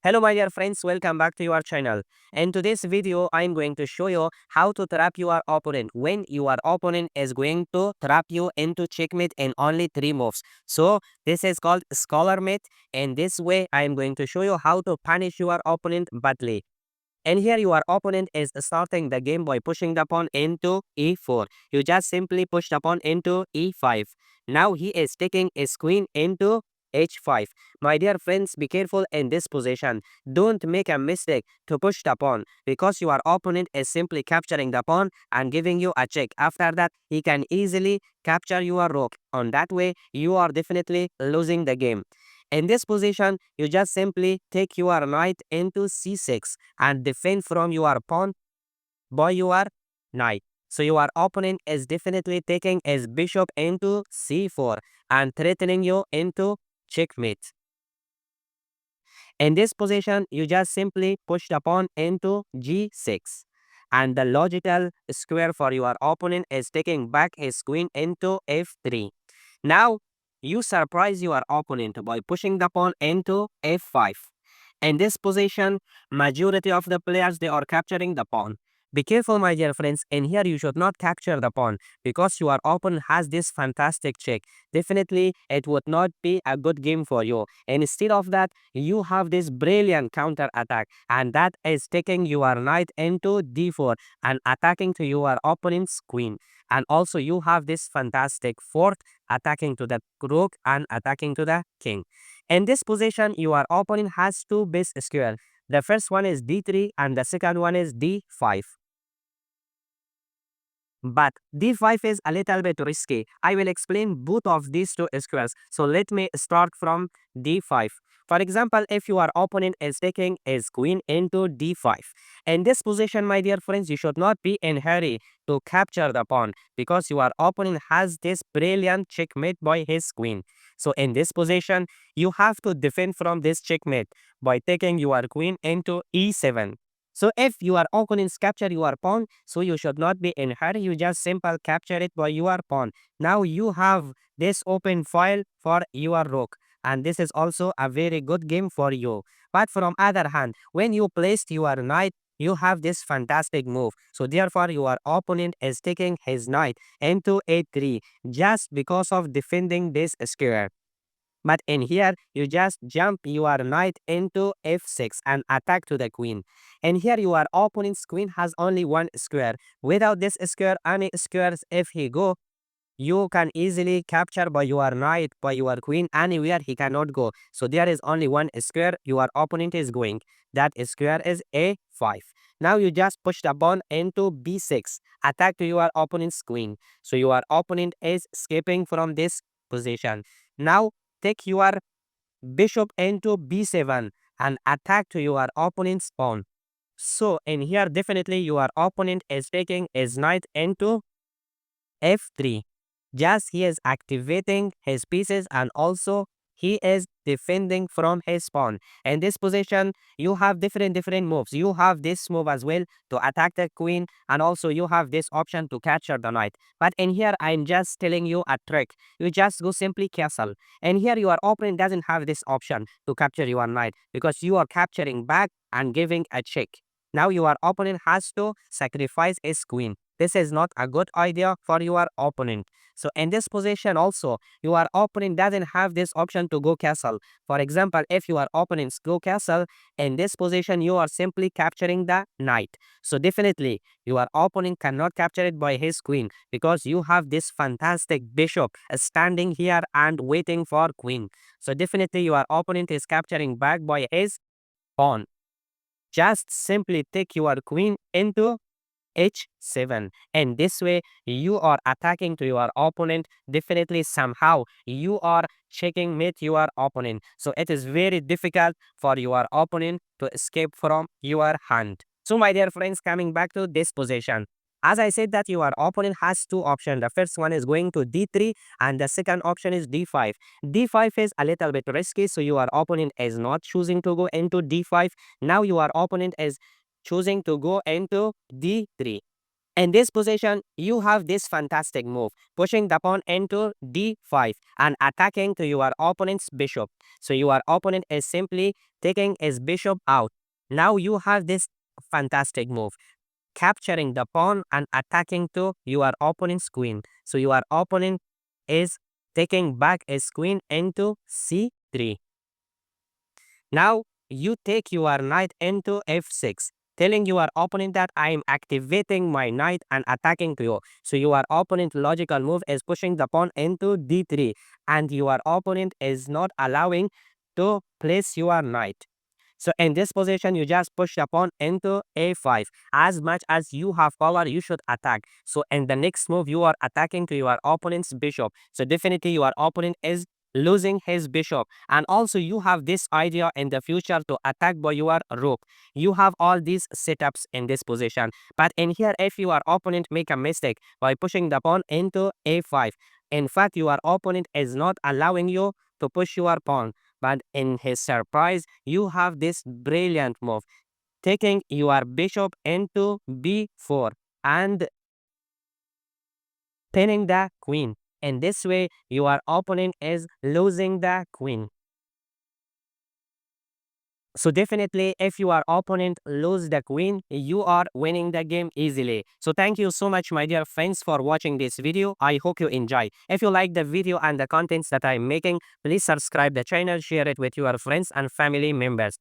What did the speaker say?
Hello my dear friends, welcome back to your channel. In today's video, I'm going to show you how to trap your opponent when your opponent is going to trap you into checkmate in only 3 moves. So this is called scholarmate, and this way I'm going to show you how to punish your opponent badly. And here your opponent is starting the game by pushing the pawn into e4. You just simply push the pawn into e5. Now he is taking his queen into h5. My dear friends, be careful in this position. Don't make a mistake to push the pawn because your opponent is simply capturing the pawn and giving you a check. After that, he can easily capture your rook. On that way, you are definitely losing the game. In this position, you just simply take your knight into c6 and defend from your pawn by your knight. So your opponent is definitely taking his bishop into c4 and threatening you into checkmate. In this position, you just simply push the pawn into g6. And the logical square for your opponent is taking back his queen into f3. Now, you surprise your opponent by pushing the pawn into f5. In this position, majority of the players, they are capturing the pawn. Be careful, my dear friends. In here, you should not capture the pawn because your opponent has this fantastic check. Definitely, it would not be a good game for you. And instead of that, you have this brilliant counter attack, and that is taking your knight into d4 and attacking to your opponent's queen. And also, you have this fantastic fort attacking to the rook and attacking to the king. In this position, your opponent has two base square. The first one is d3 and the second one is d5. But d5 is a little bit risky. I will explain both of these two squares. So let me start from d5. For example, if your opponent is taking his queen into d5. In this position, my dear friends, you should not be in hurry to capture the pawn because your opponent has this brilliant checkmate by his queen. So in this position, you have to defend from this checkmate by taking your queen into e7. So if your opponents capture your pawn, so you should not be in hurry. You just simple capture it by your pawn. Now you have this open file for your rook. And this is also a very good game for you. But from other hand, when you placed your knight, you have this fantastic move. So therefore, your opponent is taking his knight into a3 just because of defending this square. But in here, you just jump your knight into f6 and attack to the queen. And here your opponent's queen has only one square. Without this square, any squares if he go, you can easily capture by your knight, by your queen, anywhere he cannot go. So there is only one square your opponent is going. That square is a5. Now you just push the pawn into b6, attack to your opponent's queen. So your opponent is escaping from this position. Now take your bishop into b7 and attack to your opponent's pawn. So in here, definitely your opponent is taking his knight into f3. Just he is activating his pieces and also he is defending from his pawn. In this position, you have different moves. You have this move as well to attack the queen, and also you have this option to capture the knight. But in here, I'm just telling you a trick. You just go simply castle. And here your opponent doesn't have this option to capture your knight because you are capturing back and giving a check. Now your opponent has to sacrifice his queen. This is not a good idea for your opponent. So in this position also, your opponent doesn't have this option to go castle. For example, if your opponents go castle, in this position, you are simply capturing the knight. So definitely, your opponent cannot capture it by his queen because you have this fantastic bishop standing here and waiting for queen. So definitely, your opponent is capturing back by his pawn. Just simply take your queen into h7, and this way you are attacking to your opponent. Definitely somehow you are checking mate your opponent, so it is very difficult for your opponent to escape from your hand. So my dear friends, coming back to this position, as I said that your opponent has two options. The first one is going to d3 and the second option is d5. D5 is a little bit risky, so your opponent is not choosing to go into d5. Now your opponent is choosing to go into d3. in this position, you have this fantastic move, pushing the pawn into d5 and attacking to your opponent's bishop. So your opponent is simply taking his bishop out. Now you have this fantastic move, capturing the pawn and attacking to your opponent's queen. So your opponent is taking back his queen into c3. Now you take your knight into f6, telling your opponent that I am activating my knight and attacking to you. So your opponent's logical move is pushing the pawn into d3, and your opponent is not allowing to place your knight. So in this position, you just push the pawn into a5. As much as you have power, you should attack. So in the next move, you are attacking to your opponent's bishop. So definitely your opponent is losing his bishop. And also you have this idea in the future to attack by your rook. You have all these setups in this position. But in here, if your opponent make a mistake by pushing the pawn into a5, in fact, your opponent is not allowing you to push your pawn. But in his surprise, you have this brilliant move, taking your bishop into b4 and pinning the queen. In this way, your opponent is losing the queen. So definitely, if your opponent lose the queen, you are winning the game easily. So thank you so much, my dear friends, for watching this video. I hope you enjoy. If you like the video and the contents that I'm making, please subscribe the channel, share it with your friends and family members.